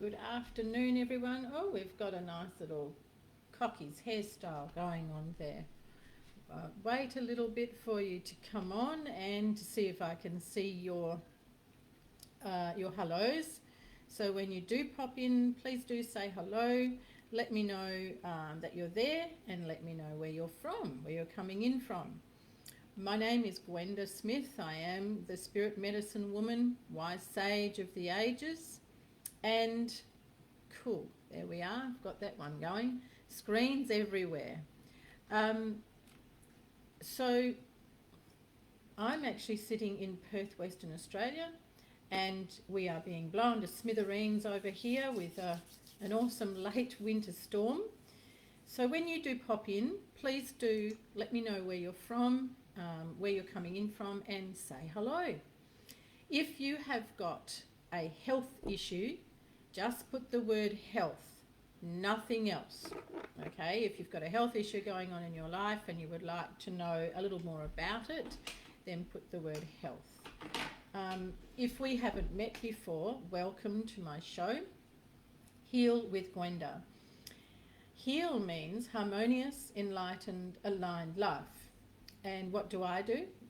Good afternoon, everyone. Oh, we've got a nice little cocky's hairstyle going on there. Wait a little bit for you to come on and to see if I can see your hellos. So when you do pop in, please do say hello. Let me know that you're there and let me know where you're from, where you're coming in from. My name is Gwenda Smith. I am the spirit medicine woman, wise sage of the ages. And cool, there we are, got that one going. Screens everywhere. So I'm actually sitting in Perth, Western Australia, and we are being blown to smithereens over here with an awesome late winter storm. So when you do pop in, please do let me know where you're from, where you're coming in from, and say hello. If you have got a health issue, just put the word health, nothing else. Okay, if you've got a health issue going on in your life and you would like to know a little more about it, then put the word health. If we haven't met before, welcome to my show, Heal with Gwenda. Heal means harmonious, enlightened, aligned life. And what do?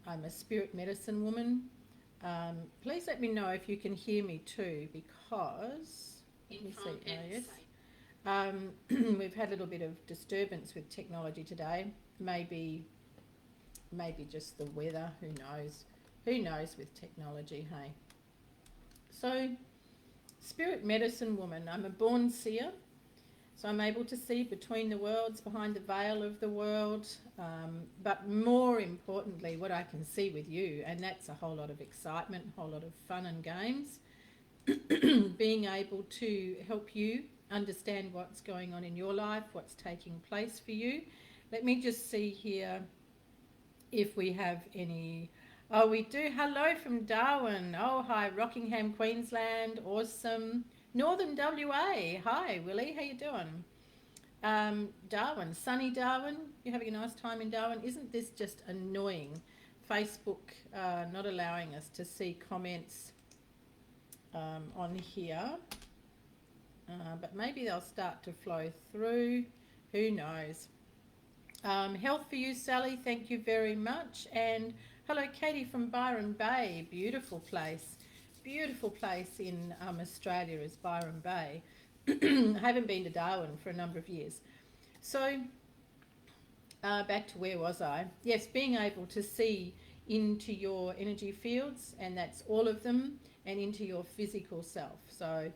I'm a spirit medicine woman. Please let me know if you can hear me too, because we've had a little bit of disturbance with technology today. Maybe just the weather. Who knows? Who knows with technology? Hey. So, spirit medicine woman. I'm a born seer. So I'm able to see between the worlds, behind the veil of the world, but more importantly, what I can see with you, and that's a whole lot of excitement, a whole lot of fun and games, being able to help you understand what's going on in your life, what's taking place for you. Let me just see here if we have any. Oh, we do. Hello from Darwin. Oh, hi, Rockingham, Queensland. Awesome. Northern WA. Hi, Willie. How you doing? Darwin, sunny Darwin. You're having a nice time in Darwin. Isn't this just annoying? Facebook not allowing us to see comments on here. But maybe they'll start to flow through. Who knows? Health for you, Sally. Thank you very much. And hello, Katie from Byron Bay. Beautiful place. Beautiful place in Australia is Byron Bay. I haven't been to Darwin for a number of years. So back to where was I? Yes, being able to see into your energy fields, and that's all of them, and into your physical self. So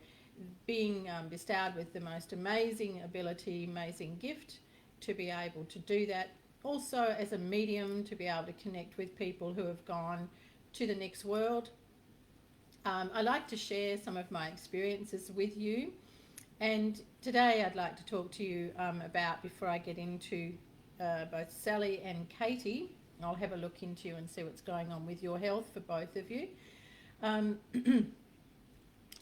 being bestowed with the most amazing ability, amazing gift to be able to do that. Also as a medium to be able to connect with people who have gone to the next world. I like to share some of my experiences with you, and today I'd like to talk to you about, before I get into both Sally and Katie, I'll have a look into you and see what's going on with your health for both of you.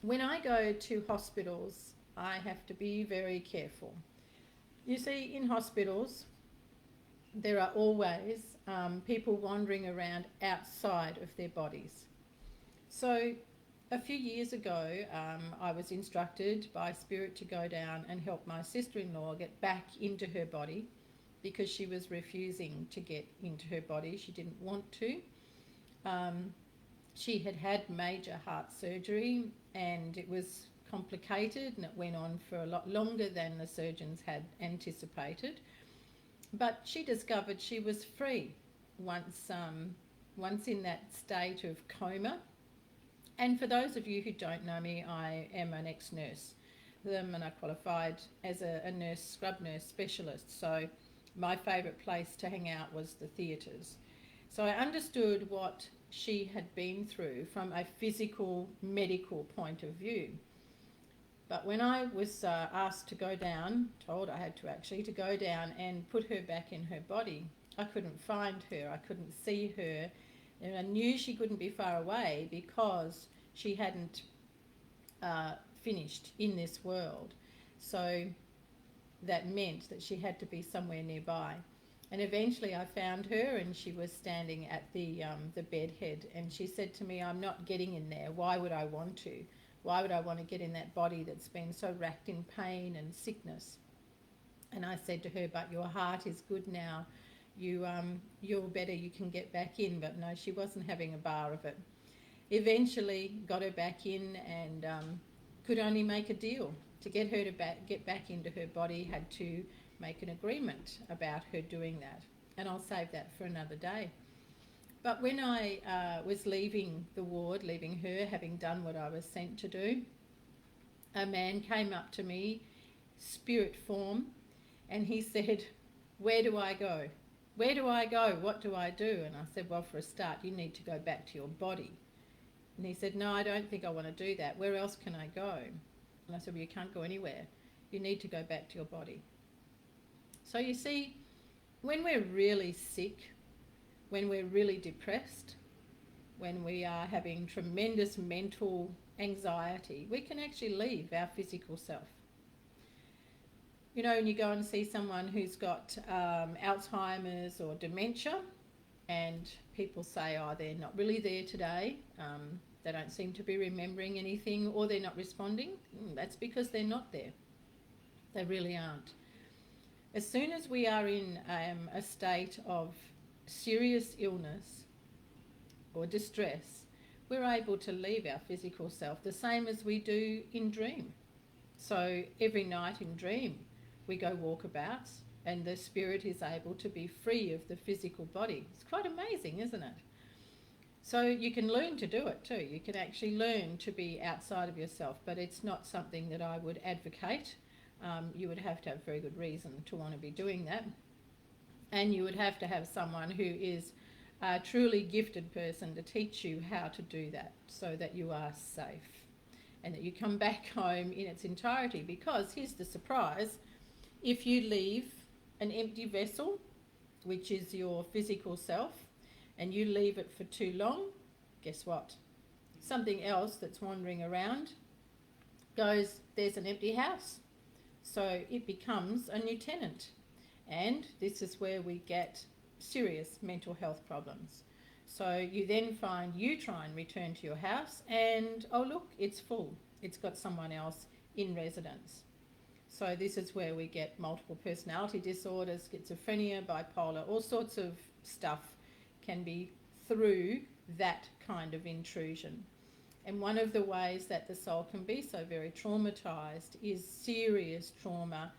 When I go to hospitals, I have to be very careful. You see, in hospitals, there are always people wandering around outside of their bodies. So a few years ago, I was instructed by Spirit to go down and help my sister-in-law get back into her body, because she was refusing to get into her body. She didn't want to. She had had major heart surgery, and it was complicated, and it went on for a lot longer than the surgeons had anticipated. But she discovered she was free once in that state of coma. And for those of you who don't know me, I am an ex-nurse, and I qualified as a nurse, scrub nurse specialist. So my favourite place to hang out was the theatres. So I understood what she had been through from a physical, medical point of view. But when I was asked to go down, told I had to actually, to go down and put her back in her body, I couldn't find her, I couldn't see her, and I knew she couldn't be far away because she hadn't finished in this world. So that meant that she had to be somewhere nearby. And eventually I found her, and she was standing at the bed head, and she said to me, "I'm not getting in there. Why would I want to? Why would I want to get in that body that's been so racked in pain and sickness? And I said to her, but your heart is good now. You're better, you can get back in. But no, she wasn't having a bar of it. Eventually got her back in and could only make a deal. To get her to get back into her body, had to make an agreement about her doing that. And I'll save that for another day. But when I was leaving the ward, leaving her, having done what I was sent to do, a man came up to me, spirit form, and he said, where do I go? Where do I go? What do I do? And I said, well, for a start, you need to go back to your body. And he said, no, I don't think I want to do that. Where else can I go? And I said, well, you can't go anywhere. You need to go back to your body. So you see, when we're really sick, when we're really depressed, when we are having tremendous mental anxiety, we can actually leave our physical self. You know, when you go and see someone who's got Alzheimer's or dementia, and people say, oh, they're not really there today, they don't seem to be remembering anything, or they're not responding, that's because they're not there. They really aren't. As soon as we are in a state of serious illness or distress, we're able to leave our physical self, the same as we do in dream. So every night in dream, we go walkabouts and the spirit is able to be free of the physical body. It's quite amazing, isn't it? So you can learn to do it too. You can actually learn to be outside of yourself, but it's not something that I would advocate. You would have to have very good reason to want to be doing that. And you would have to have someone who is a truly gifted person to teach you how to do that so that you are safe and that you come back home in its entirety. Because here's the surprise, if you leave an empty vessel, which is your physical self, and you leave it for too long, guess what? Something else that's wandering around goes, there's an empty house. So it becomes a new tenant. And this is where we get serious mental health problems. So you then find you try and return to your house and, oh look, it's full. It's got someone else in residence. So this is where we get multiple personality disorders, schizophrenia, bipolar, all sorts of stuff can be through that kind of intrusion. And one of the ways that the soul can be so very traumatized is serious trauma,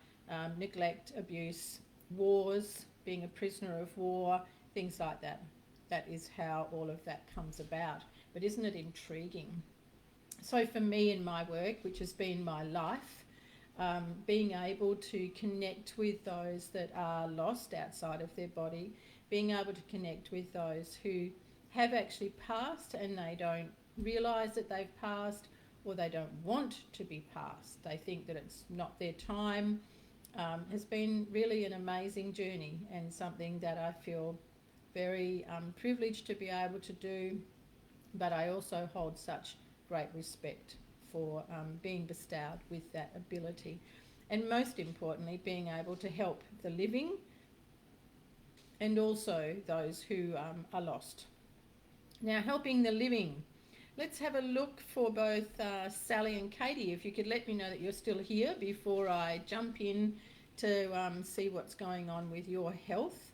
neglect, abuse, wars, being a prisoner of war, things like that. That is how all of that comes about. But isn't it intriguing? So for me in my work, which has been my life, being able to connect with those that are lost outside of their body, being able to connect with those who have actually passed and they don't realise that they've passed, or they don't want to be passed. They think that it's not their time. Has been really an amazing journey and something that I feel very privileged to be able to do, but I also hold such great respect for being bestowed with that ability, and most importantly being able to help the living and also those who are lost. Now, helping the living, let's have a look for both Sally and Katie. If you could let me know that you're still here before I jump in to see what's going on with your health,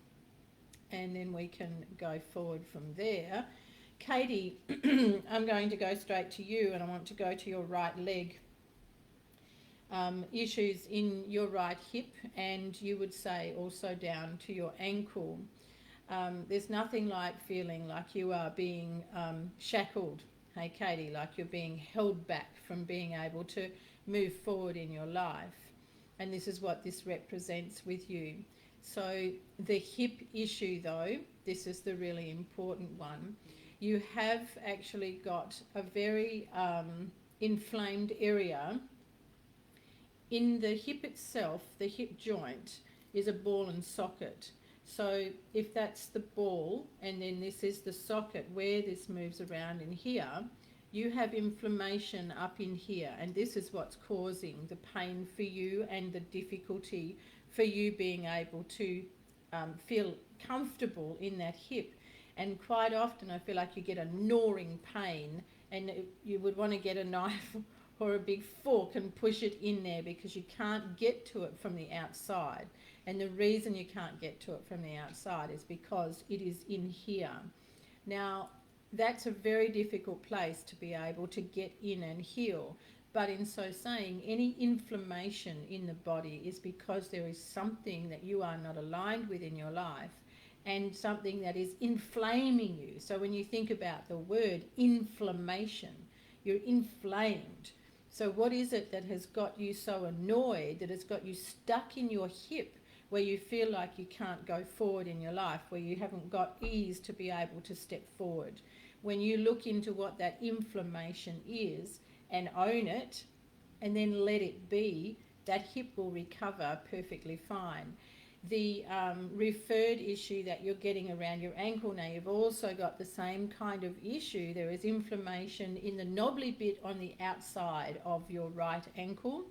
and then we can go forward from there. Katie, I'm going to go straight to you, and I want to go to your right leg. Issues in your right hip, and you would say also down to your ankle. There's nothing like feeling like you are being shackled, hey Katie, like you're being held back from being able to move forward in your life. And this is what this represents with you. So the hip issue though, this is the really important one. You have actually got a very inflamed area. In the hip itself, the hip joint is a ball and socket. So if that's the ball and then this is the socket where this moves around in here, you have inflammation up in here, and this is what's causing the pain for you and the difficulty for you being able to feel comfortable in that hip. And quite often I feel like you get a gnawing pain and you would want to get a knife or a big fork and push it in there because you can't get to it from the outside. And the reason you can't get to it from the outside is because it is in here. Now, that's a very difficult place to be able to get in and heal. But in so saying, any inflammation in the body is because there is something that you are not aligned with in your life, and something that is inflaming you. So when you think about the word inflammation, you're inflamed. So what is it that has got you so annoyed, that has got you stuck in your hip, where you feel like you can't go forward in your life, where you haven't got ease to be able to step forward? When you look into what that inflammation is and own it, and then let it be, that hip will recover perfectly fine. The referred issue that you're getting around your ankle now, you've also got the same kind of issue. There is inflammation in the knobbly bit on the outside of your right ankle,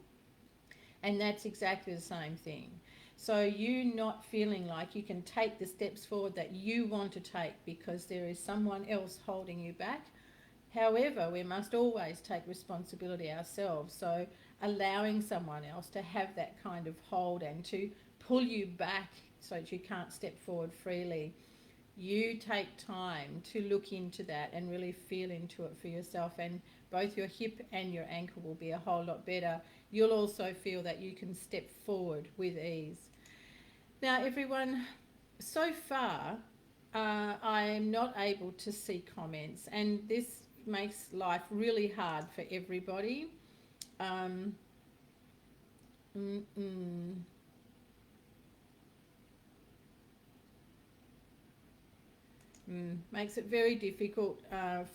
and that's exactly the same thing. So you not feeling like you can take the steps forward that you want to take because there is someone else holding you back. However, we must always take responsibility ourselves. So allowing someone else to have that kind of hold and to pull you back so that you can't step forward freely. You take time to look into that and really feel into it for yourself, and both your hip and your ankle will be a whole lot better. You'll also feel that you can step forward with ease. Now, everyone, so far I am not able to see comments, and this makes life really hard for everybody. Makes it very difficult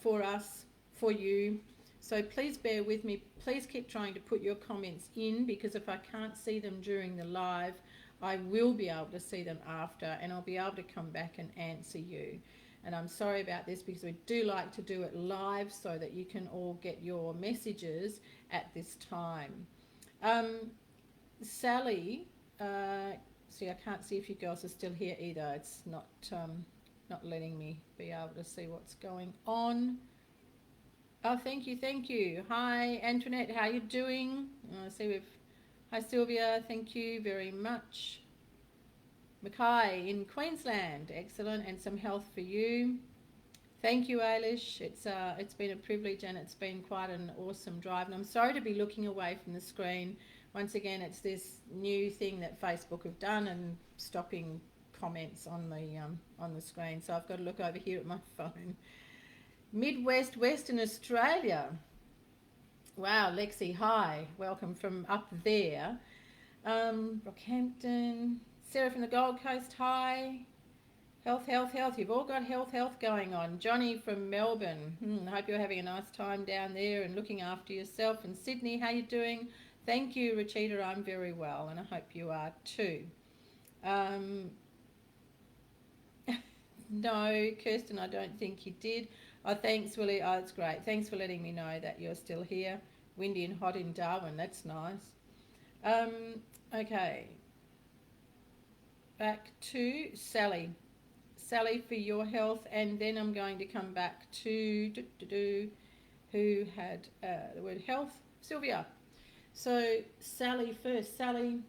for us, for you. So please bear with me. Please keep trying to put your comments in, because if I can't see them during the live, I will be able to see them after, and I'll be able to come back and answer you. And I'm sorry about this, because we do like to do it live so that you can all get your messages at this time. Sally, see, I can't see if you girls are still here either. It's not letting me be able to see what's going on. Oh, thank you. Hi, Antoinette, how you doing? Hi, Sylvia, thank you very much. Mackay in Queensland, excellent, and some health for you. Thank you, Ailish. It's been a privilege, and it's been quite an awesome drive. And I'm sorry to be looking away from the screen. Once again, it's this new thing that Facebook have done, and stopping comments on the screen. So I've got to look over here at my phone. Midwest, Western Australia. Wow, Lexi, hi. Welcome from up there. Rockhampton. Sarah from the Gold Coast, hi. Health. You've all got health going on. Johnny from Melbourne. I hope you're having a nice time down there and looking after yourself. And Sydney, how you doing? Thank you, Rachita. I'm very well, and I hope you are too. No, Kirsten, I don't think you did. Oh, thanks, Willie. Oh, that's great. Thanks for letting me know that you're still here. Windy and hot in Darwin. That's nice. Okay. Back to Sally. Sally, for your health, and then I'm going to come back to who had the word health. Sylvia. So Sally first. Sally,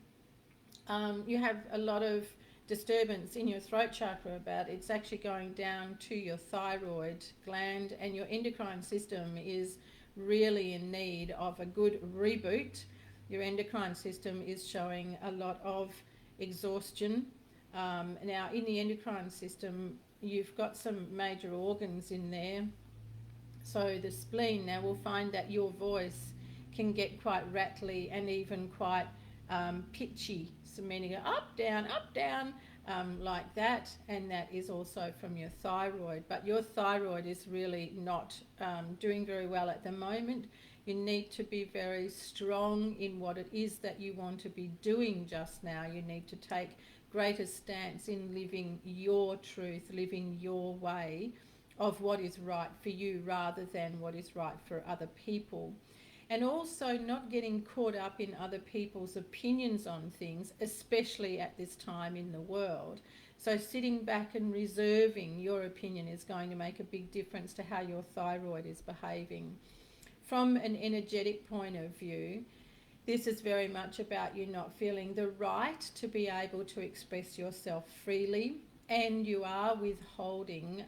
you have a lot of disturbance in your throat chakra. It's actually going down to your thyroid gland, and your endocrine system is really in need of a good reboot. Your endocrine system is showing a lot of exhaustion. Now, in the endocrine system, you've got some major organs in there. So the spleen, now we'll find that your voice can get quite rattly and even quite pitchy, so meaning up, down, like that, and that is also from your thyroid. But your thyroid is really not doing very well at the moment. You need to be very strong in what it is that you want to be doing just now. You need to take greater stance in living your truth, living your way of what is right for you rather than what is right for other people. And also not getting caught up in other people's opinions on things, especially at this time in the world. So sitting back and reserving your opinion is going to make a big difference to how your thyroid is behaving. from an energetic point of view, this is very much about you not feeling the right to be able to express yourself freely, and you are withholding.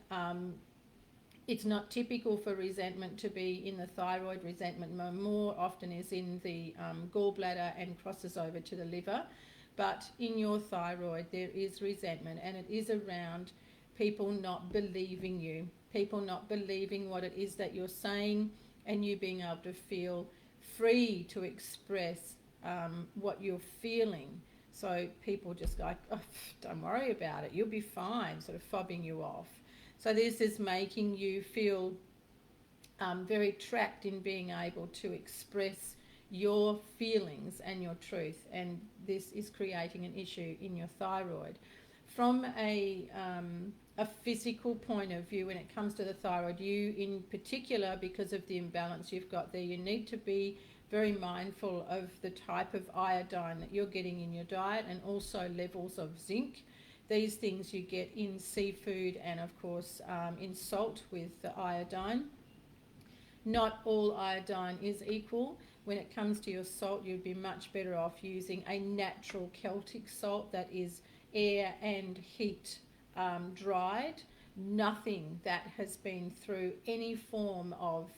It's not typical for resentment to be in the thyroid. Resentment more often is in the gallbladder and crosses over to the liver. But in your thyroid, there is resentment, and it is around people not believing you, people not believing what it is that you're saying, and you being able to feel free to express what you're feeling. So people just like, oh, don't worry about it, you'll be fine, sort of fobbing you off. So this is making you feel very trapped in being able to express your feelings and your truth, and this is creating an issue in your thyroid. From a physical point of view, when it comes to the thyroid, you in particular, because of the imbalance you've got there, you need to be very mindful of the type of iodine that you're getting in your diet, and also levels of zinc. These things you get in seafood and of course in salt with the iodine. Not all iodine is equal. When it comes to your salt, you'd be much better off using a natural Celtic salt that is air and heat dried. Nothing that has been through any form of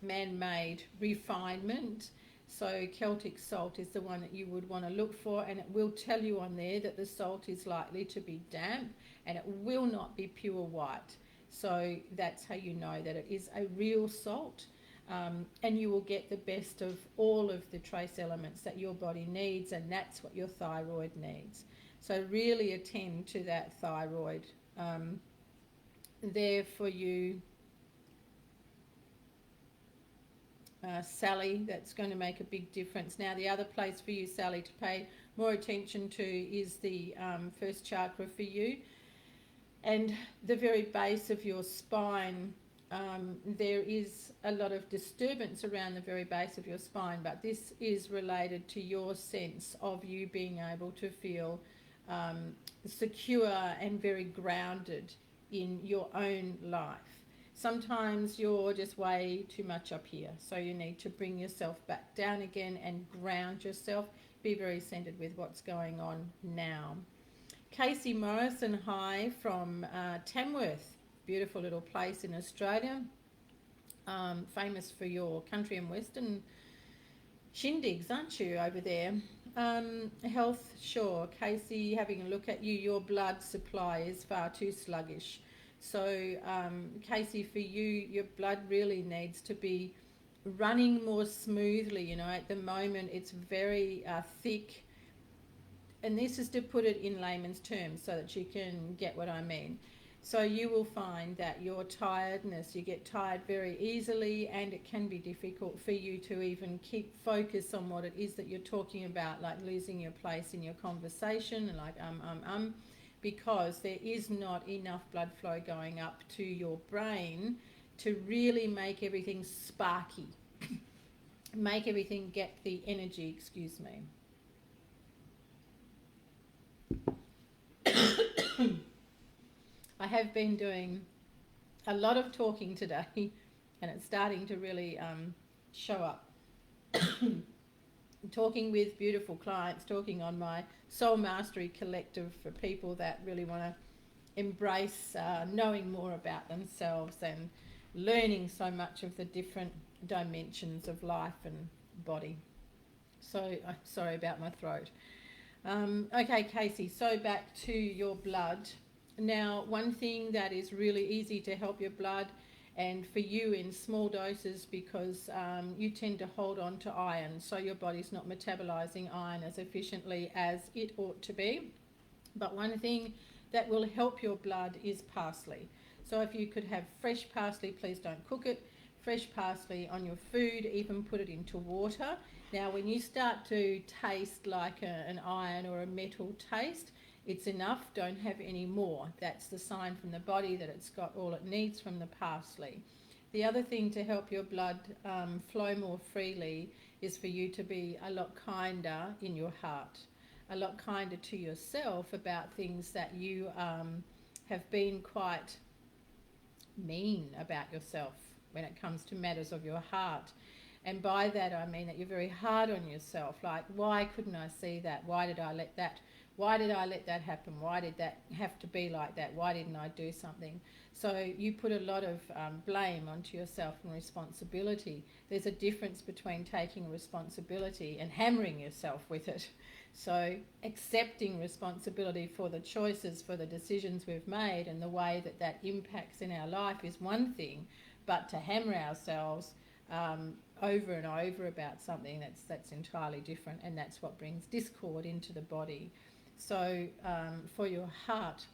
man-made refinement. So Celtic salt is the one that you would want to look for, and it will tell you on there that the salt is likely to be damp, and it will not be pure white. So that's how you know that it is a real salt, and you will get the best of all of the trace elements that your body needs, and that's what your thyroid needs. So really attend to that thyroid there for you. Sally, that's going to make a big difference. Now the other place for you, Sally, to pay more attention to is the first chakra for you, and the very base of your spine. There is a lot of disturbance around the very base of your spine, but this is related to your sense of you being able to feel secure and very grounded in your own life. Sometimes you're just way too much up here, so you need to bring yourself back down again and ground yourself. Be very centered with what's going on now. Casey Morrison, hi from Tamworth, beautiful little place in Australia, famous for your country and western shindigs, aren't you, over there? Health, sure. Casey, having a look at you, your blood supply is far too sluggish. So, Casey, for you, your blood really needs to be running more smoothly. You know, at the moment it's very thick, and this is to put it in layman's terms so that you can get what I mean. So you will find that your tiredness, you get tired very easily, and it can be difficult for you to even keep focus on what it is that you're talking about, like losing your place in your conversation, and like because there is not enough blood flow going up to your brain to really make everything sparky, make everything get the energy, excuse me. I have been doing a lot of talking today, and it's starting to really show up. Talking with beautiful clients, talking on my Soul Mastery Collective for people that really want to embrace knowing more about themselves and learning so much of the different dimensions of life and body. So, sorry about my throat. Okay, Casey, so back to your blood. Now, one thing that is really easy to help your blood, and for you in small doses, because you tend to hold on to iron, so your body's not metabolizing iron as efficiently as it ought to be. But one thing that will help your blood is parsley. So if you could have fresh parsley, please don't cook it, fresh parsley on your food, even put it into water. Now when you start to taste like an iron or a metal taste, it's enough, don't have any more. That's the sign from the body that it's got all it needs from the parsley. The other thing to help your blood flow more freely is for you to be a lot kinder in your heart, a lot kinder to yourself about things that you have been quite mean about yourself. when it comes to matters of your heart. And by that I mean that you're very hard on yourself, like, why couldn't I see that? Why did I let that happen? Why did that have to be like that? Why didn't I do something? So you put a lot of blame onto yourself and responsibility. There's a difference between taking responsibility and hammering yourself with it. So accepting responsibility for the choices, for the decisions we've made and the way that that impacts in our life is one thing, but to hammer ourselves over and over about something, that's entirely different, and that's what brings discord into the body. So for your heart,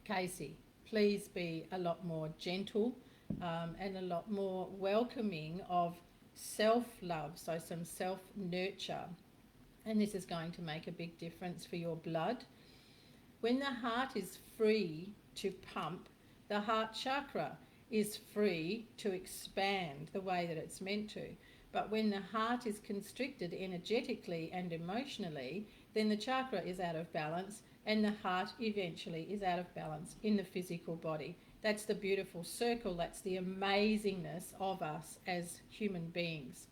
Casey, please be a lot more gentle and a lot more welcoming of self-love, so some self-nurture. And this is going to make a big difference for your blood. When the heart is free to pump, the heart chakra is free to expand the way that it's meant to. But when the heart is constricted energetically and emotionally, then the chakra is out of balance and the heart eventually is out of balance in the physical body. That's the beautiful circle. That's the amazingness of us as human beings.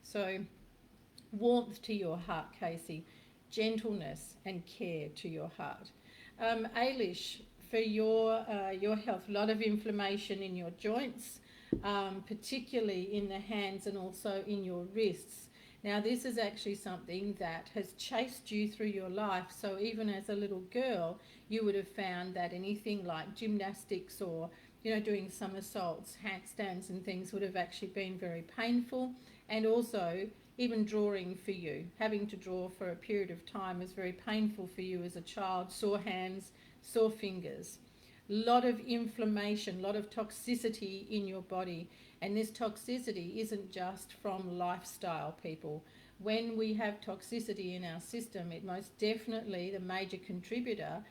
So warmth to your heart, Casey. Gentleness and care to your heart. Ailish, for your health, a lot of inflammation in your joints, particularly in the hands and also in your wrists. Now this is actually something that has chased you through your life. So even as a little girl, you would have found that anything like gymnastics or doing somersaults, handstands and things would have actually been very painful. And also even drawing for you, having to draw for a period of time was very painful for you as a child. Sore hands, sore fingers, lot of inflammation, lot of toxicity in your body. And this toxicity isn't just from lifestyle, people. When we have toxicity in our system, it most definitely, the major contributor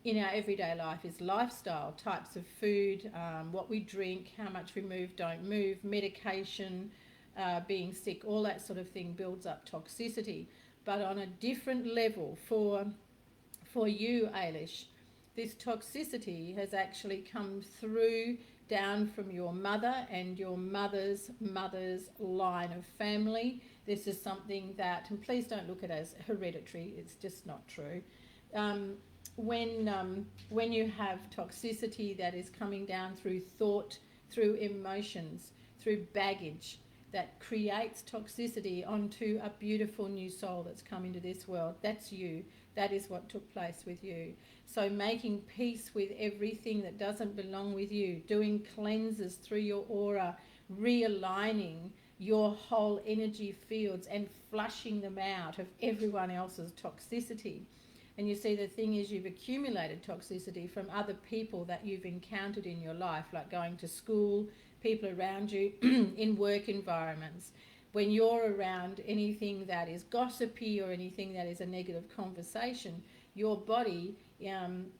in our everyday life is lifestyle, types of food, what we drink, how much we move, don't move, medication, being sick, all that sort of thing builds up toxicity. But on a different level for you, Ailish, this toxicity has actually come through down from your mother and your mother's line of family. This is something that, and please don't look at it as hereditary, it's just not true. When you have toxicity that is coming down through thought, through emotions, through baggage, that creates toxicity onto a beautiful new soul that's come into this world. That's you. That is what took place with you. So making peace with everything that doesn't belong with you, doing cleanses through your aura, realigning your whole energy fields and flushing them out of everyone else's toxicity. And you see, the thing is, you've accumulated toxicity from other people that you've encountered in your life, like going to school, people around you, in work environments. When you're around anything that is gossipy or anything that is a negative conversation, your body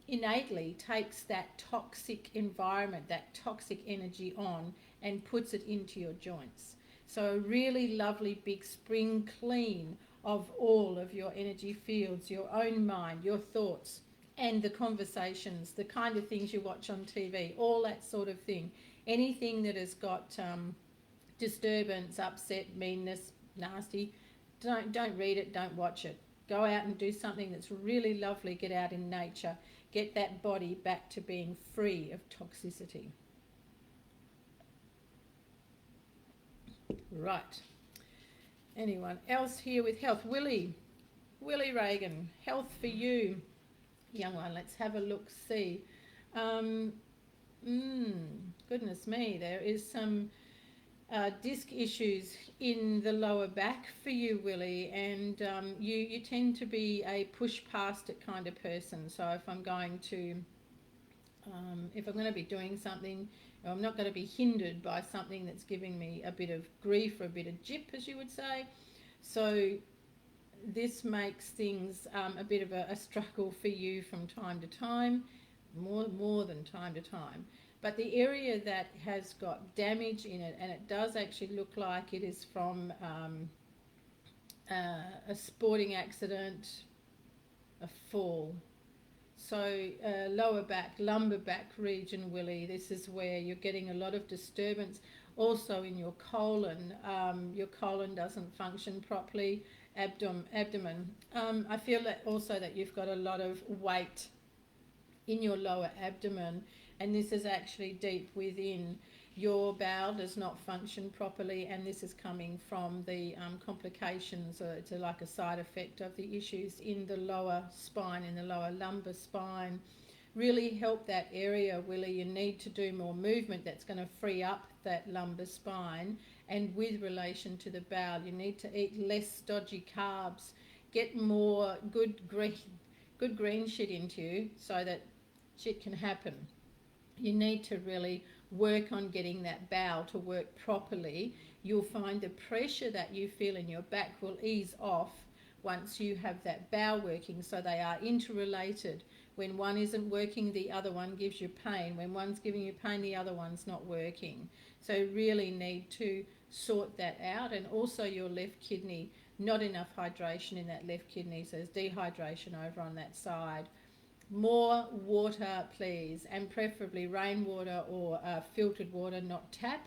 innately takes that toxic environment, that toxic energy on and puts it into your joints. So a really lovely big spring clean of all of your energy fields, your own mind, your thoughts, and the conversations, the kind of things you watch on TV, all that sort of thing. Anything that has got disturbance, upset, meanness, nasty, don't read it, don't watch it. Go out and do something that's really lovely. Get out in nature. Get that body back to being free of toxicity. Right. Anyone else here with health? Willie Reagan, health for you. Young one, let's have a look, see. Goodness me, there is some disc issues in the lower back for you, Willie, and you tend to be a push past it kind of person. So if I'm going to be doing something, I'm not going to be hindered by something that's giving me a bit of grief or a bit of jip, as you would say. So this makes things a bit of a struggle for you from time to time, more than time to time. But the area that has got damage in it, and it does actually look like it is from a sporting accident, a fall. So lower back, lumbar back region, Willie, this is where you're getting a lot of disturbance. Also in your colon. Your colon doesn't function properly. Abdomen. I feel that also that you've got a lot of weight in your lower abdomen, and this is actually deep within. Your bowel does not function properly, and this is coming from the complications, or it's like a side effect of the issues in the lower spine, in the lower lumbar spine. Really help that area, Willie. You need to do more movement that's going to free up that lumbar spine. And with relation to the bowel, you need to eat less stodgy carbs, get more good green shit into you so that shit can happen. You need to really work on getting that bowel to work properly. You'll find the pressure that you feel in your back will ease off once you have that bowel working, so they are interrelated. When one isn't working, the other one gives you pain. When one's giving you pain, the other one's not working. So really need to sort that out. And also your left kidney, not enough hydration in that left kidney, so there's dehydration over on that side. More water, please, and preferably rainwater or filtered water, not tap.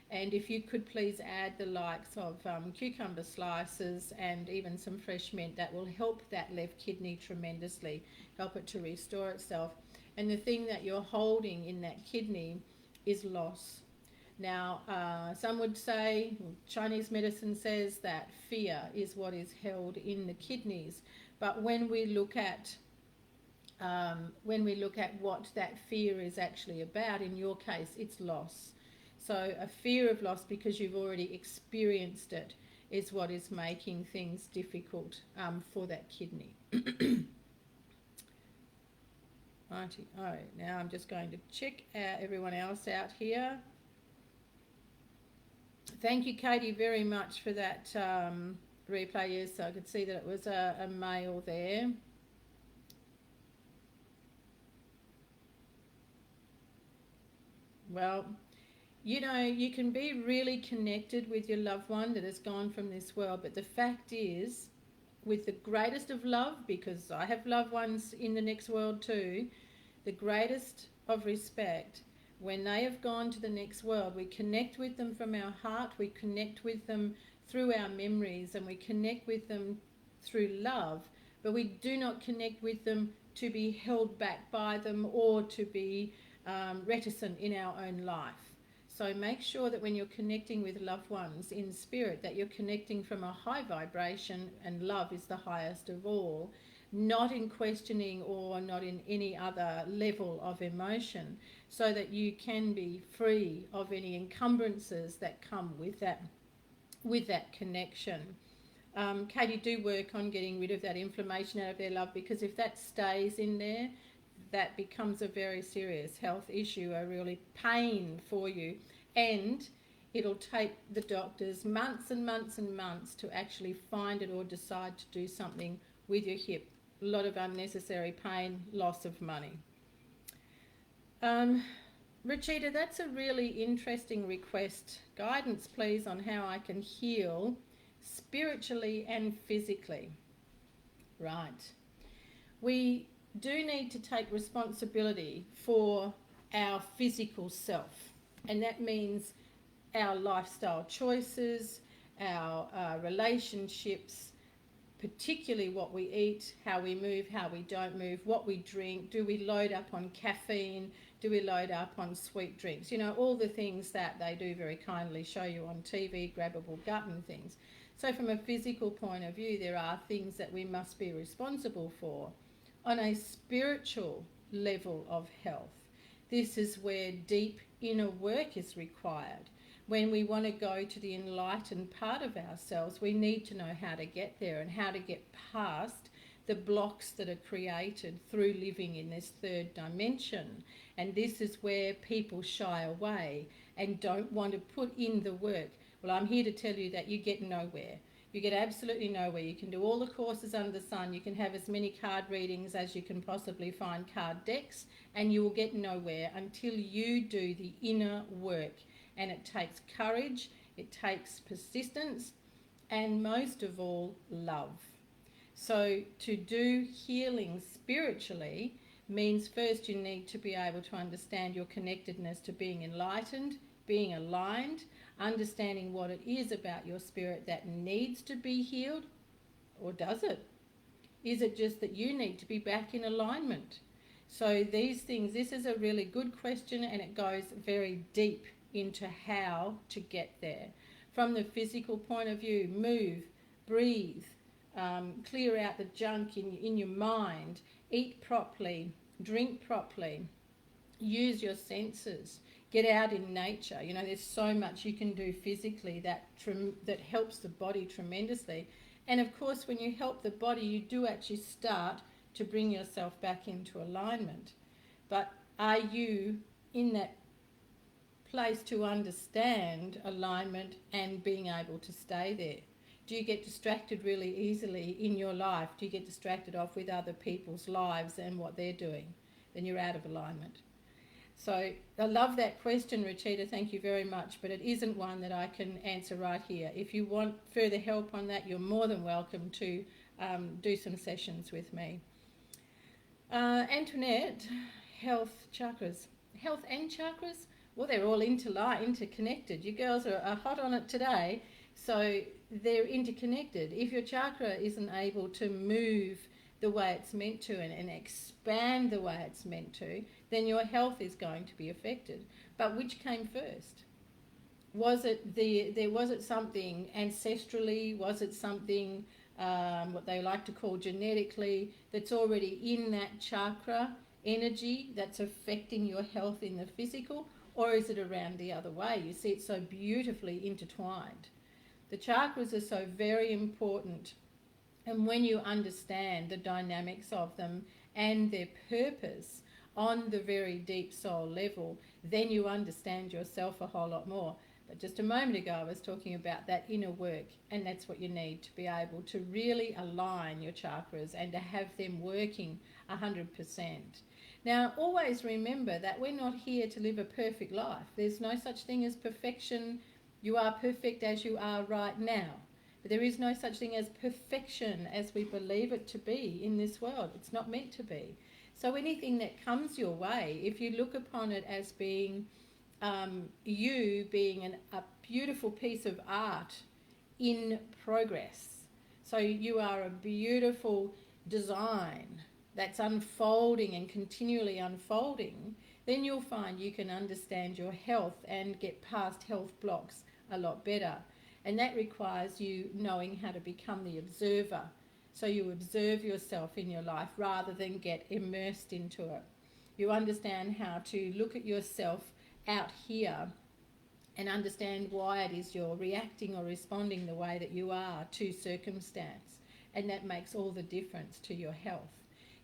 And if you could please add the likes of cucumber slices and even some fresh mint, that will help that left kidney tremendously, help it to restore itself. And the thing that you're holding in that kidney is loss. Now, some would say, Chinese medicine says that fear is what is held in the kidneys. But when we look at what that fear is actually about, in your case, it's loss. So a fear of loss, because you've already experienced it, is what is making things difficult for that kidney. Righty. Oh, now I'm just going to check everyone else out here. Thank you, Katie, very much for that replay. Yes, I could see that it was a male there. Well, you know, you can be really connected with your loved one that has gone from this world, but the fact is, with the greatest of love, because I have loved ones in the next world too, the greatest of respect, when they have gone to the next world, we connect with them from our heart, we connect with them through our memories, and we connect with them through love, but we do not connect with them to be held back by them or to be reticent in our own life. So make sure that when you're connecting with loved ones in spirit, that you're connecting from a high vibration, and love is the highest of all, not in questioning or not in any other level of emotion, so that you can be free of any encumbrances that come with that connection. Katie, do work on getting rid of that inflammation out of their love, because if that stays in there, that becomes a very serious health issue, a really pain for you, and it'll take the doctors months and months and months to actually find it or decide to do something with your hip. A lot of unnecessary pain, loss of money. Rachita, that's a really interesting request. Guidance, please, on how I can heal spiritually and physically. Right. We do need to take responsibility for our physical self, and that means our lifestyle choices, our relationships, particularly what we eat, how we move, how we don't move, what we drink. Do we load up on caffeine? Do we load up on sweet drinks? You know, all the things that they do very kindly show you on TV, grabbable gut and things. So from a physical point of view, there are things that we must be responsible for. On a spiritual level of health, this is where deep inner work is required. When we want to go to the enlightened part of ourselves, we need to know how to get there and how to get past the blocks that are created through living in this third dimension. And this is where people shy away and don't want to put in the work. Well, I'm here to tell you that you get nowhere. You get absolutely nowhere. You can do all the courses under the sun. You can have as many card readings as you can possibly find, card decks, and you will get nowhere until you do the inner work. And it takes courage, it takes persistence, and most of all, love. So to do healing spiritually means first you need to be able to understand your connectedness to being enlightened being aligned, understanding what it is about your spirit that needs to be healed, or does it? Is it just that you need to be back in alignment? So these things, this is a really good question, and it goes very deep into how to get there. From the physical point of view, move, breathe, clear out the junk in your mind, eat properly, drink properly, use your senses, get out in nature. You know, there's so much you can do physically that helps the body tremendously. And of course, when you help the body, you do actually start to bring yourself back into alignment. But are you in that place to understand alignment and being able to stay there? Do you get distracted really easily in your life? Do you get distracted off with other people's lives and what they're doing? Then you're out of alignment. So I love that question, Rachita. Thank you very much. But it isn't one that I can answer right here. If you want further help on that, you're more than welcome to do some sessions with me. Antoinette, health chakras. Health and chakras? Well, they're all interconnected. You girls are hot on it today. So they're interconnected. If your chakra isn't able to move the way it's meant to and expand the way it's meant to, then your health is going to be affected. But which came first? Was it something ancestrally? Was it something what they like to call genetically that's already in that chakra energy that's affecting your health in the physical? Or is it around the other way? You see, it's so beautifully intertwined. The chakras are so very important. And when you understand the dynamics of them and their purpose on the very deep soul level, then you understand yourself a whole lot more. But just a moment ago, I was talking about that inner work, and that's what you need to be able to really align your chakras and to have them working 100%. Now, always remember that we're not here to live a perfect life. There's no such thing as perfection. You are perfect as you are right now. But there is no such thing as perfection as we believe it to be in this world. It's not meant to be. So anything that comes your way, if you look upon it as being you being a beautiful piece of art in progress. So you are a beautiful design that's unfolding and continually unfolding, then you'll find you can understand your health and get past health blocks a lot better. And that requires you knowing how to become the observer. So you observe yourself in your life rather than get immersed into it. You understand how to look at yourself out here and understand why it is you're reacting or responding the way that you are to circumstance. And that makes all the difference to your health.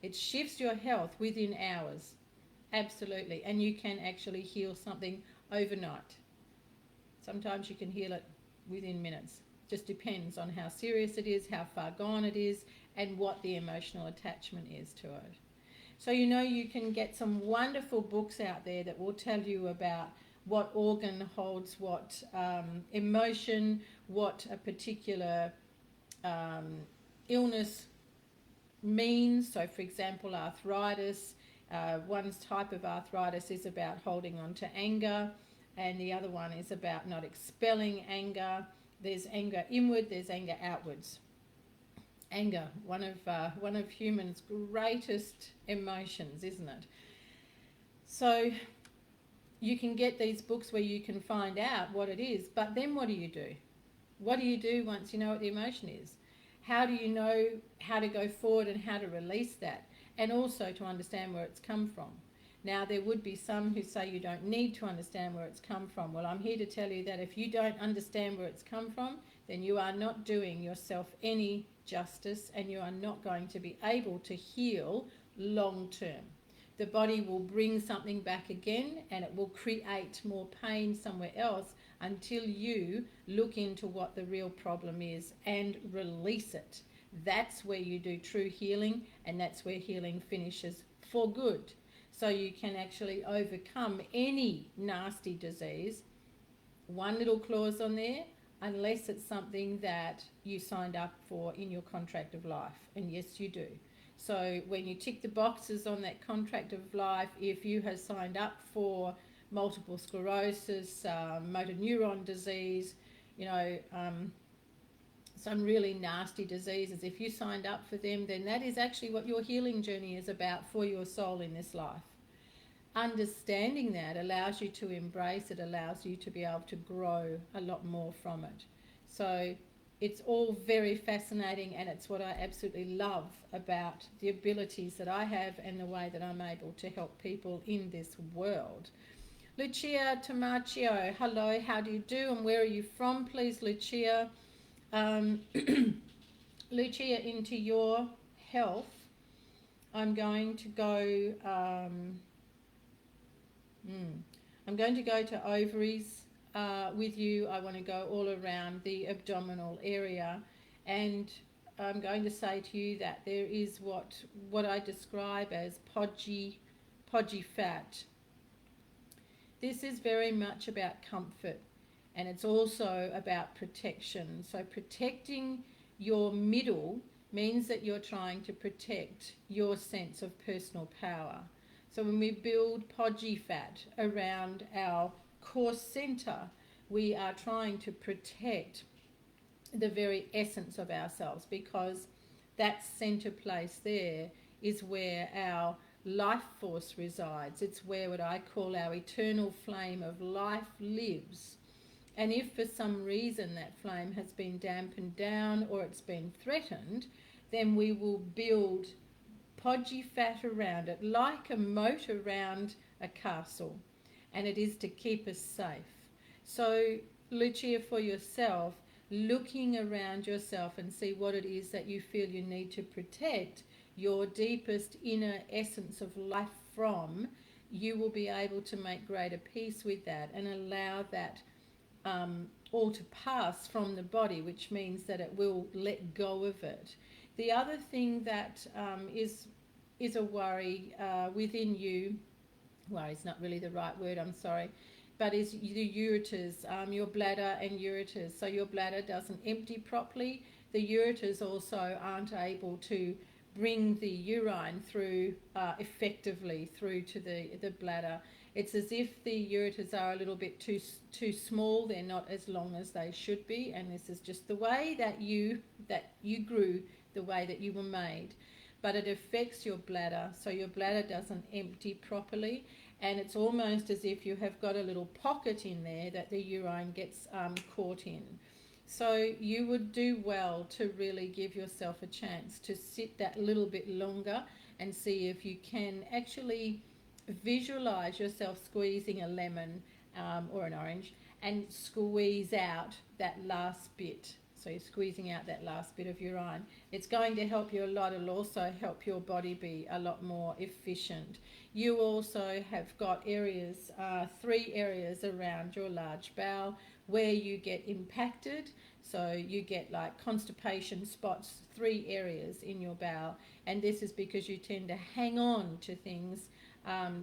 It shifts your health within hours, absolutely. And you can actually heal something overnight. Sometimes you can heal it within minutes. Just depends on how serious it is, how far gone it is, and what the emotional attachment is to it. So you know you can get some wonderful books out there that will tell you about what organ holds what emotion, what a particular illness means. So for example, arthritis, one type of arthritis is about holding on to anger, and the other one is about not expelling anger. There's anger inward, there's anger outwards. Anger, one of humans' greatest emotions, isn't it? So you can get these books where you can find out what it is, but then what do you do? What do you do once you know what the emotion is? How do you know how to go forward and how to release that? And also to understand where it's come from. Now, there would be some who say you don't need to understand where it's come from. Well, I'm here to tell you that if you don't understand where it's come from, then you are not doing yourself any justice and you are not going to be able to heal long term. The body will bring something back again and it will create more pain somewhere else until you look into what the real problem is and release it. That's where you do true healing, and that's where healing finishes for good. So you can actually overcome any nasty disease. One little clause on there, unless it's something that you signed up for in your contract of life. And yes, you do. So when you tick the boxes on that contract of life, if you have signed up for multiple sclerosis, motor neuron disease, you know, some really nasty diseases. If you signed up for them, then that is actually what your healing journey is about for your soul in this life. Understanding that allows you to embrace it, allows you to be able to grow a lot more from it. So it's all very fascinating, and it's what I absolutely love about the abilities that I have and the way that I'm able to help people in this world. Lucia Tomaccio, hello, how do you do and where are you from, please, Lucia? Lucia, into your health, I'm going to go to ovaries with you. I want to go all around the abdominal area, and I'm going to say to you that there is what I describe as podgy fat. This is very much about comfort, and it's also about protection. So protecting your middle means that you're trying to protect your sense of personal power. So when we build podgy fat around our core center, we are trying to protect the very essence of ourselves, because that center place there is where our life force resides. It's where what I call our eternal flame of life lives. And if for some reason that flame has been dampened down or it's been threatened, then we will build podgy fat around it, like a moat around a castle, and it is to keep us safe. So, Lucia, for yourself, looking around yourself and see what it is that you feel you need to protect your deepest inner essence of life from, you will be able to make greater peace with that and allow that all to pass from the body, which means that it will let go of it. The other thing that is a worry within you, worry is not really the right word, I'm sorry, but is the ureters, your bladder and ureters. So your bladder doesn't empty properly. The ureters also aren't able to bring the urine through effectively through to the bladder. It's as if the ureters are a little bit too small. They're not as long as they should be, and this is just the way that you grew, the way that you were made. But it affects your bladder, so your bladder doesn't empty properly, and it's almost as if you have got a little pocket in there that the urine gets caught in. So you would do well to really give yourself a chance to sit that little bit longer and see if you can actually visualize yourself squeezing a lemon or an orange and squeeze out that last bit. So you're squeezing out that last bit of urine. It's going to help you a lot. It'll also help your body be a lot more efficient. You also have got areas, 3 areas around your large bowel where you get impacted. So you get like constipation spots, 3 areas in your bowel. And this is because you tend to hang on to things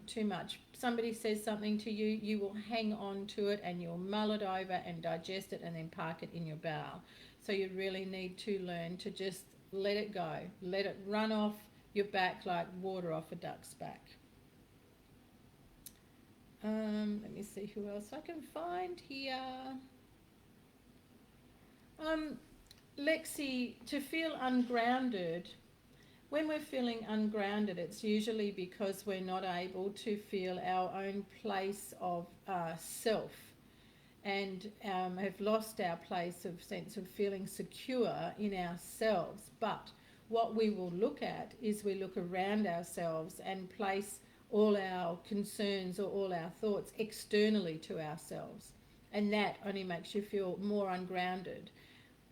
too much. Somebody says something to you, you will hang on to it and you'll mull it over and digest it and then park it in your bowel. So you really need to learn to just let it go. Let it run off your back like water off a duck's back. Let me see who else I can find here. Lexi, to feel ungrounded, when we're feeling ungrounded, it's usually because we're not able to feel our own place of self, and have lost our place of sense of feeling secure in ourselves. But what we will look at is we look around ourselves and place all our concerns or all our thoughts externally to ourselves, and that only makes you feel more ungrounded.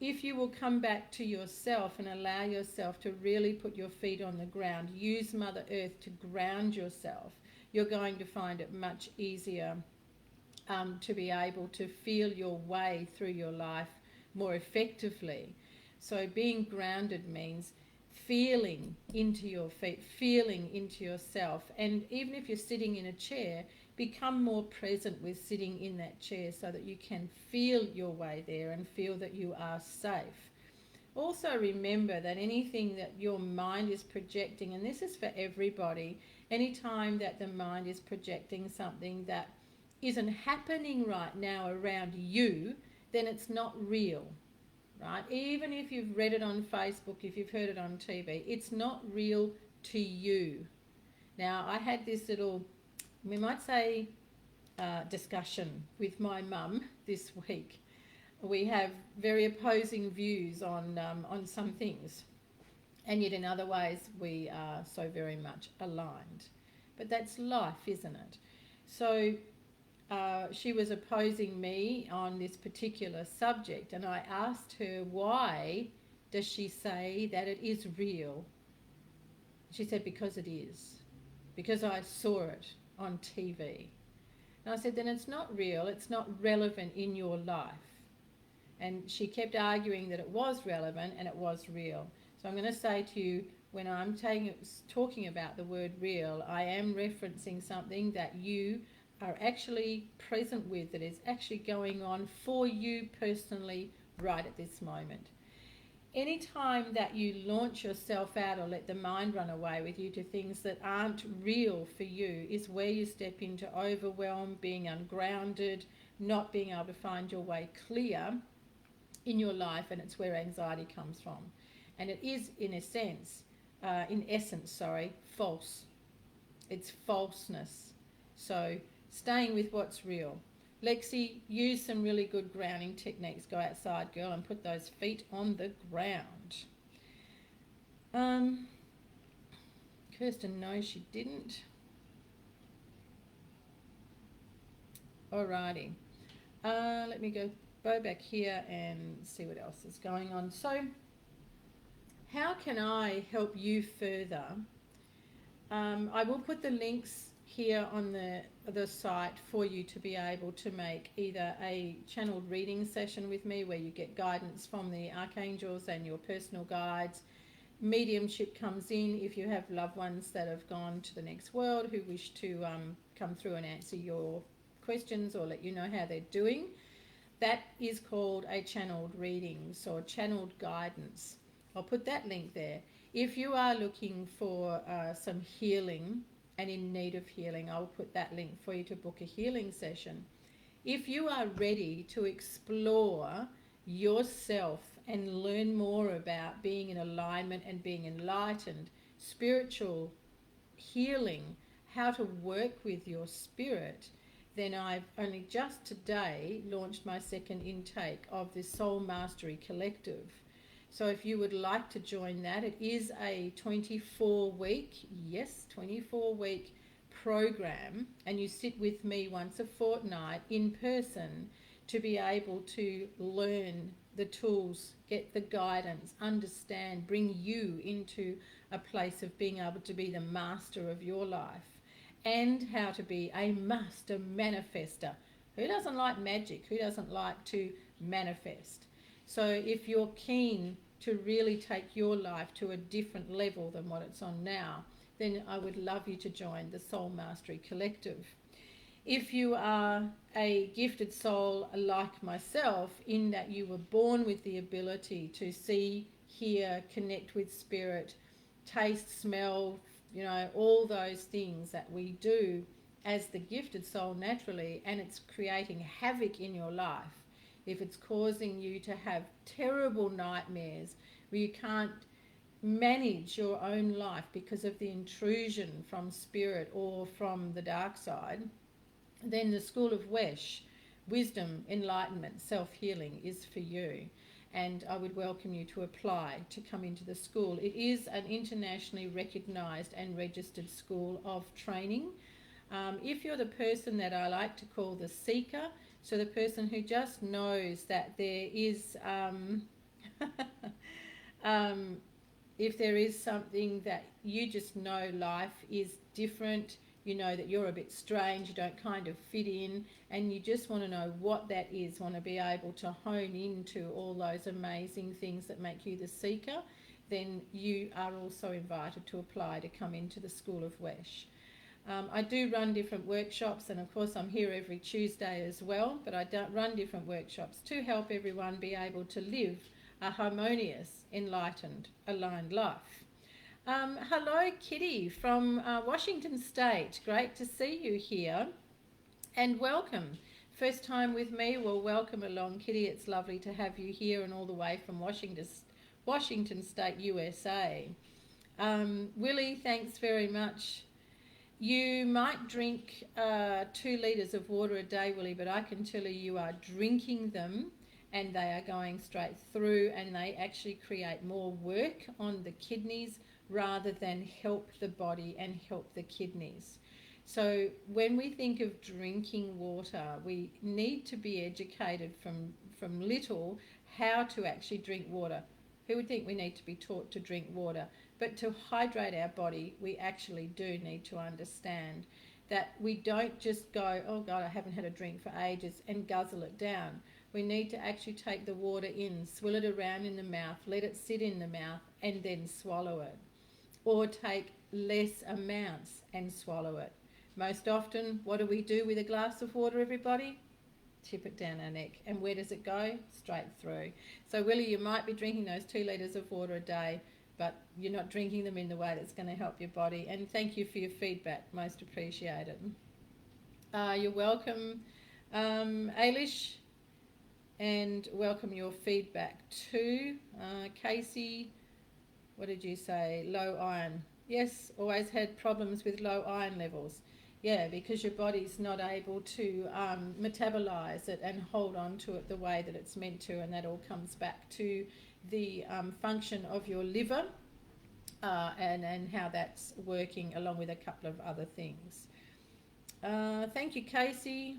If you will come back to yourself and allow yourself to really put your feet on the ground, use Mother Earth to ground yourself, you're going to find it much easier to be able to feel your way through your life more effectively. So being grounded means feeling into your feet, feeling into yourself. And even if you're sitting in a chair, become more present with sitting in that chair so that you can feel your way there and feel that you are safe. Also remember that anything that your mind is projecting, and this is for everybody, anytime that the mind is projecting something that isn't happening right now around you, then it's not real, right? Even if you've read it on Facebook, if you've heard it on TV, it's not real to you. Now, I had this little, we might say, discussion with my mum this week. We have very opposing views on some things, and yet in other ways we are so very much aligned. But that's life, isn't it? So she was opposing me on this particular subject, and I asked her, why does she say that it is real? She said, because it is. Because I saw it on TV. And I said, then it's not real, it's not relevant in your life. And she kept arguing that it was relevant and it was real. So I'm going to say to you, when I'm talking about the word real, I am referencing something that you are actually present with, that is actually going on for you personally right at this moment. Anytime that you launch yourself out or let the mind run away with you to things that aren't real for you is where you step into overwhelm, being ungrounded, not being able to find your way clear in your life, and it's where anxiety comes from. And it is, in essence, false. It's falseness. So staying with what's real. Lexi, use some really good grounding techniques. Go outside, girl, and put those feet on the ground. Kirsten, no, she didn't. Alrighty. Let me go back here and see what else is going on. So, how can I help you further? I will put the links here on the site for you to be able to make either a channeled reading session with me where you get guidance from the archangels and your personal guides. Mediumship comes in if you have loved ones that have gone to the next world who wish to come through and answer your questions or let you know how they're doing. That is called a channeled reading, so channeled guidance. I'll put that link there. If you are looking for some healing and in need of healing, I'll put that link for you to book a healing session. If you are ready to explore yourself and learn more about being in alignment and being enlightened, spiritual healing, how to work with your spirit, then I've only just today launched my second intake of the Soul Mastery Collective. So if you would like to join that, it is a 24-week program, and you sit with me once a fortnight in person to be able to learn the tools, get the guidance, understand, bring you into a place of being able to be the master of your life and how to be a master manifester. Who doesn't like magic? Who doesn't like to manifest? So if you're keen to really take your life to a different level than what it's on now, then I would love you to join the Soul Mastery Collective. If you are a gifted soul like myself, in that you were born with the ability to see, hear, connect with spirit, taste, smell, all those things that we do as the gifted soul naturally, and it's creating havoc in your life, if it's causing you to have terrible nightmares where you can't manage your own life because of the intrusion from spirit or from the dark side, then the School of Wesh, Wisdom, Enlightenment, Self-Healing is for you. And I would welcome you to apply to come into the school. It is an internationally recognised and registered school of training. If you're the person that I like to call the seeker, so the person who just knows that there is, if there is something that you just know life is different, you know that you're a bit strange, you don't kind of fit in, and you just want to know what that is, want to be able to hone into all those amazing things that make you the seeker, then you are also invited to apply to come into the School of Wesh. I do run different workshops, and of course I'm here every Tuesday as well, but I don't run different workshops to help everyone be able to live a harmonious, enlightened, aligned life. Hello Kitty from Washington State, great to see you here. And welcome. First time with me? Well, welcome along, Kitty. It's lovely to have you here and all the way from Washington State, USA. Willie, thanks very much. You might drink 2 litres of water a day, Willie, but I can tell you are drinking them and they are going straight through, and they actually create more work on the kidneys rather than help the body and help the kidneys. So when we think of drinking water, we need to be educated from little how to actually drink water. Who would think we need to be taught to drink water? But to hydrate our body, we actually do need to understand that we don't just go, oh God, I haven't had a drink for ages, and guzzle it down. We need to actually take the water in, swill it around in the mouth, let it sit in the mouth, and then swallow it. Or take less amounts and swallow it. Most often, what do we do with a glass of water, everybody? Tip it down our neck. And where does it go? Straight through. So Willie, you might be drinking those 2 litres of water a day, but you're not drinking them in the way that's going to help your body. And thank you for your feedback. Most appreciated. You're welcome, Ailish, and welcome your feedback too. Casey, what did you say? Low iron. Yes, always had problems with low iron levels. Yeah, because your body's not able to metabolize it and hold on to it the way that it's meant to, and that all comes back to the function of your liver and how that's working, along with a couple of other things. Thank you, Casey.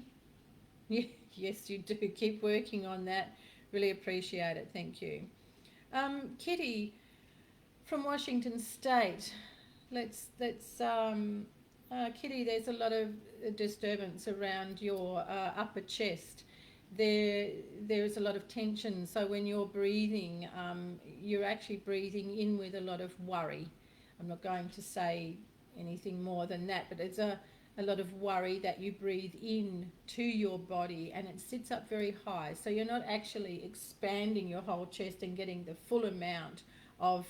Yes, you do. Keep working on that. Really appreciate it. Thank you. Kitty from Washington State. Kitty, there's a lot of disturbance around your upper chest. There's a lot of tension. So when you're breathing, you're actually breathing in with a lot of worry. I'm not going to say anything more than that, but it's a lot of worry that you breathe in to your body, and it sits up very high. So you're not actually expanding your whole chest and getting the full amount of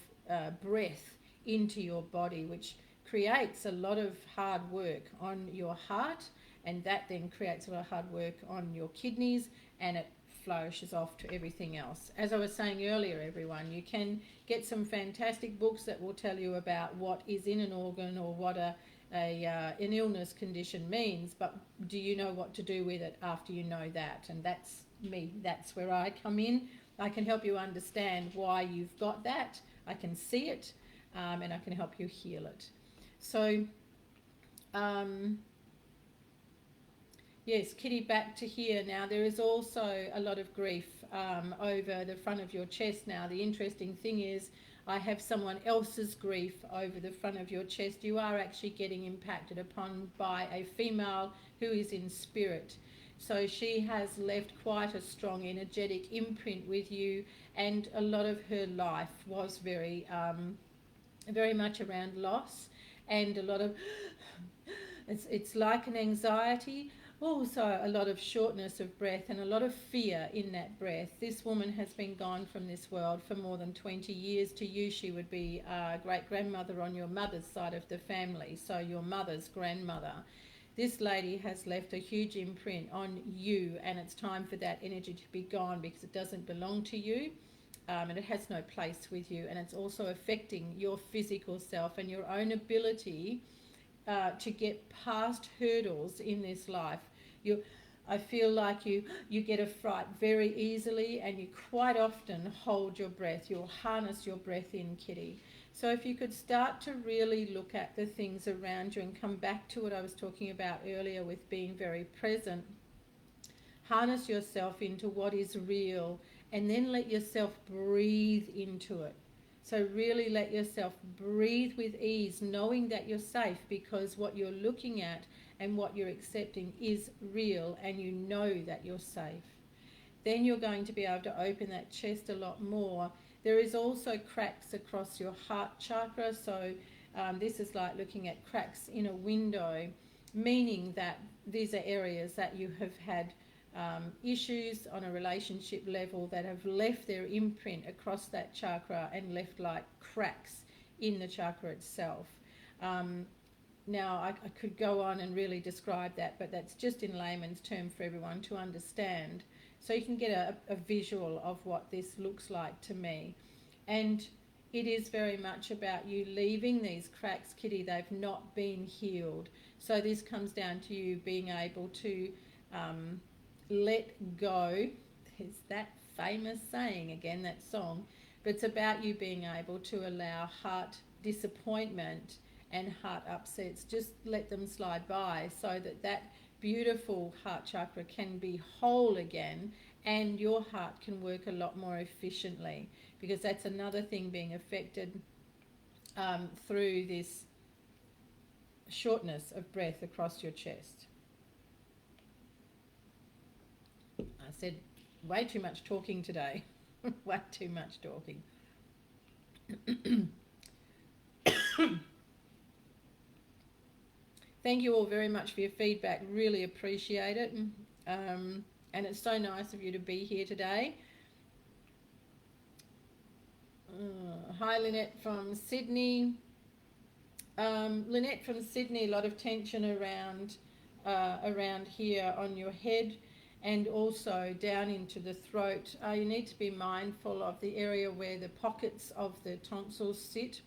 breath into your body, which creates a lot of hard work on your heart, and that then creates a lot of hard work on your kidneys, and it flourishes off to everything else. As I was saying earlier, everyone, you can get some fantastic books that will tell you about what is in an organ or what an illness condition means, but do you know what to do with it after you know that? And that's me. That's where I come in. I can help you understand why you've got that. I can see it, and I can help you heal it. So, yes, Kitty, back to here now. There is also a lot of grief over the front of your chest now. The interesting thing is I have someone else's grief over the front of your chest. You are actually getting impacted upon by a female who is in spirit. So she has left quite a strong energetic imprint with you, and a lot of her life was very much around loss, and a lot of, it's like an anxiety, also a lot of shortness of breath and a lot of fear in that breath. This woman has been gone from this world for more than 20 years. To you, she would be a great-grandmother on your mother's side of the family, so your mother's grandmother. This lady has left a huge imprint on you, and it's time for that energy to be gone because it doesn't belong to you. And it has no place with you, and it's also affecting your physical self and your own ability to get past hurdles in this life. I feel like you get a fright very easily, and you quite often hold your breath. You'll harness your breath in, Kitty. So if you could start to really look at the things around you and come back to what I was talking about earlier with being very present, harness yourself into what is real, and then let yourself breathe into it. So really let yourself breathe with ease, knowing that you're safe, because what you're looking at and what you're accepting is real, and you know that you're safe. Then you're going to be able to open that chest a lot more. There is also cracks across your heart chakra, so this is like looking at cracks in a window, meaning that these are areas that you have had issues on a relationship level that have left their imprint across that chakra and left like cracks in the chakra itself. now I could go on and really describe that, but that's just in layman's term for everyone to understand. So you can get a visual of what this looks like to me. And it is very much about you leaving these cracks, Kitty. They've not been healed. So this comes down to you being able to let go. There's that famous saying again, that song. But it's about you being able to allow heart disappointment and heart upsets, just let them slide by, so that that beautiful heart chakra can be whole again, and your heart can work a lot more efficiently, because that's another thing being affected through this shortness of breath across your chest. I said way too much talking today. Way too much talking. Thank you all very much for your feedback. Really appreciate it. And it's so nice of you to be here today. Hi, Lynette from Sydney. Lynette from Sydney, a lot of tension around here on your head and also down into the throat. You need to be mindful of the area where the pockets of the tonsils sit.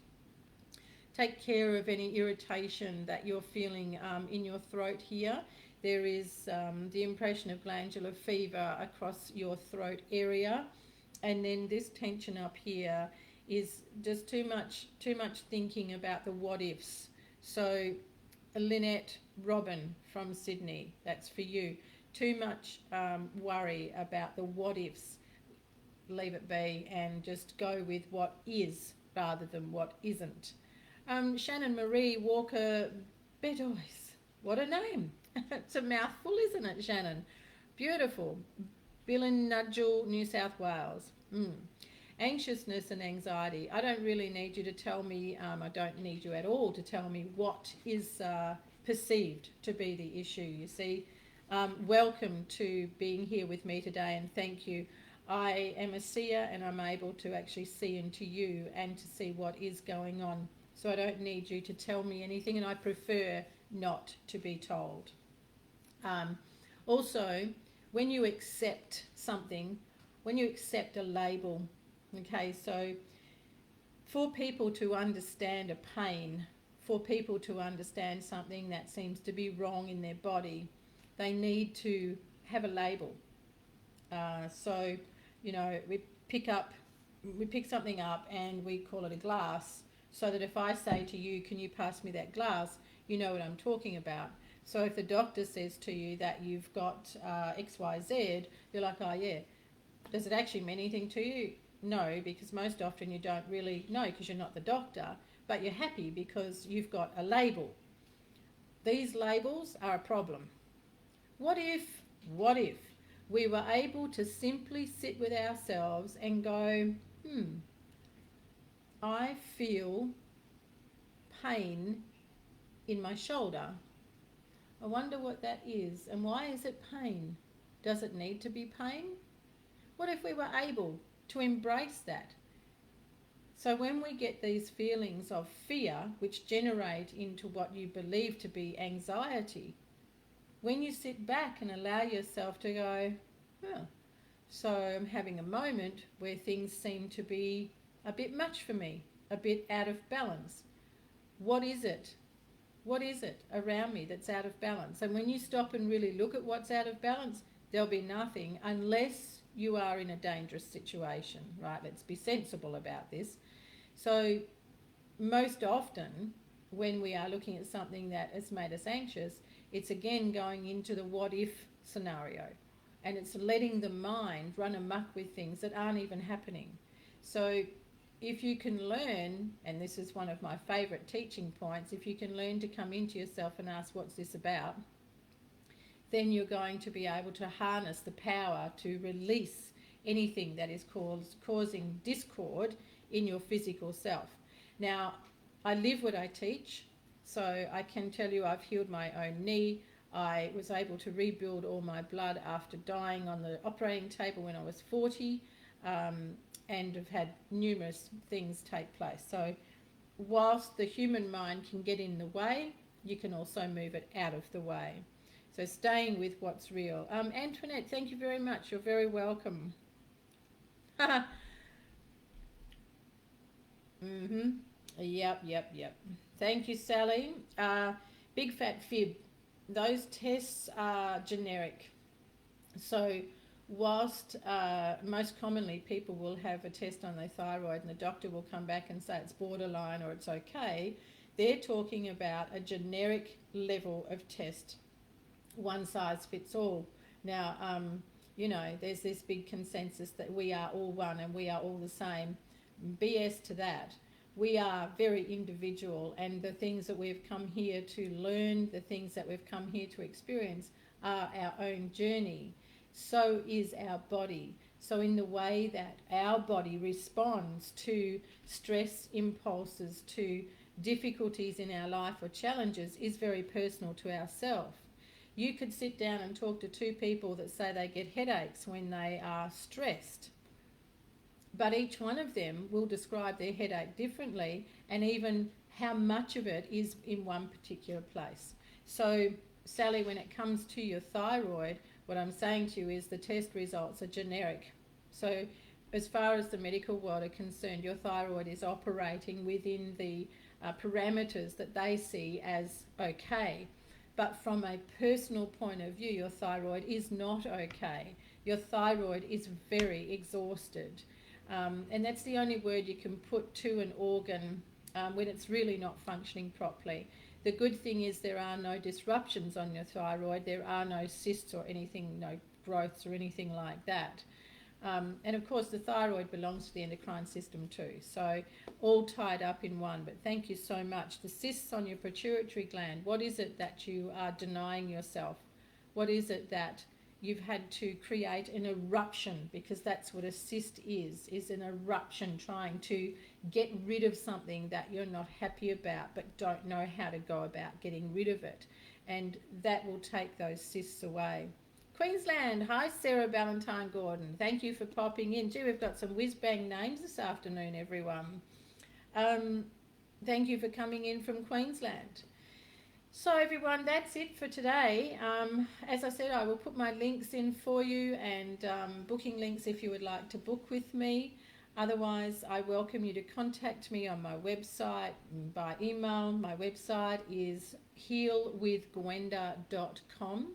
Take care of any irritation that you're feeling in your throat here. There is the impression of glandular fever across your throat area. And then this tension up here is just too much thinking about the what ifs. So Lynette Robin from Sydney, that's for you. Too much worry about the what ifs. Leave it be and just go with what is rather than what isn't. Shannon Marie Walker Bedois, what a name. It's a mouthful, isn't it, Shannon? Beautiful. Billinudgel, New South Wales. Anxiousness and anxiety. I don't really need you to tell me, I don't need you at all to tell me what is perceived to be the issue, you see. Welcome to being here with me today, and thank you. I am a seer and I'm able to actually see into you and to see what is going on. So I don't need you to tell me anything, and I prefer not to be told. Also, when you accept something, when you accept a label, okay, so for people to understand a pain, for people to understand something that seems to be wrong in their body, they need to have a label. So, you know, we pick something up and we call it a glass, so that if I say to you, can you pass me that glass, you know what I'm talking about. So if the doctor says to you that you've got XYZ, you're like, oh yeah. Does it actually mean anything to you? No, because most often you don't really know because you're not the doctor, but you're happy because you've got a label. These labels are a problem. What if we were able to simply sit with ourselves and go, I feel pain in my shoulder. I wonder what that is, and why is it pain? Does it need to be pain? What if we were able to embrace that? So when we get these feelings of fear, which generate into what you believe to be anxiety, when you sit back and allow yourself to go, so I'm having a moment where things seem to be a bit much for me, a bit out of balance. What is it? What is it around me that's out of balance? And when you stop and really look at what's out of balance, there'll be nothing unless you are in a dangerous situation, right? Let's be sensible about this. So most often when we are looking at something that has made us anxious, it's again going into the what if scenario, and it's letting the mind run amok with things that aren't even happening. So if you can learn, and this is one of my favourite teaching points, if you can learn to come into yourself and ask, what's this about? Then you're going to be able to harness the power to release anything that is causing discord in your physical self. Now, I live what I teach, so I can tell you I've healed my own knee. I was able to rebuild all my blood after dying on the operating table when I was 40, and have had numerous things take place. So whilst the human mind can get in the way, you can also move it out of the way. So staying with what's real. Antoinette, thank you very much. You're very welcome. Mm-hmm. Yep. Thank you, Sally. Big fat fib. Those tests are generic. So whilst most commonly people will have a test on their thyroid and the doctor will come back and say it's borderline or it's okay, they're talking about a generic level of test. One size fits all. Now, you know, there's this big consensus that we are all one and we are all the same. BS to that. We are very individual, and the things that we've come here to learn, the things that we've come here to experience are our own journey. So is our body. So in the way that our body responds to stress impulses, to difficulties in our life or challenges is very personal to ourselves. You could sit down and talk to two people that say they get headaches when they are stressed, but each one of them will describe their headache differently, and even how much of it is in one particular place. So, Sally, when it comes to your thyroid, what I'm saying to you is the test results are generic. So, as far as the medical world are concerned, your thyroid is operating within the parameters that they see as okay. But from a personal point of view, your thyroid is not okay. Your thyroid is very exhausted. And that's the only word you can put to an organ when it's really not functioning properly. The good thing is there are no disruptions on your thyroid. There are no cysts or anything, no growths or anything like that. And of course the thyroid belongs to the endocrine system too. So all tied up in one. But thank you so much. The cysts on your pituitary gland, what is it that you are denying yourself? What is it that you've had to create an eruption, because that's what a cyst is an eruption, trying to get rid of something that you're not happy about but don't know how to go about getting rid of it. And that will take those cysts away. Queensland, hi Sarah Valentine Gordon. Thank you for popping in. Gee, we've got some whiz-bang names this afternoon, everyone. Thank you for coming in from Queensland. So everyone, that's it for today. As I said, I will put my links in for you, and booking links if you would like to book with me. Otherwise, I welcome you to contact me on my website, by email. My website is healwithgwenda.com,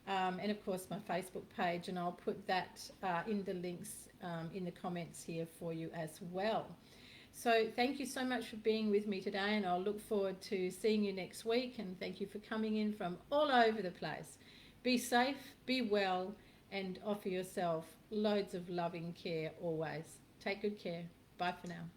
and of course my Facebook page, and I'll put that in the links in the comments here for you as well. So thank you so much for being with me today, and I'll look forward to seeing you next week, and thank you for coming in from all over the place. Be safe, be well, and offer yourself loads of loving care always. Take good care. Bye for now.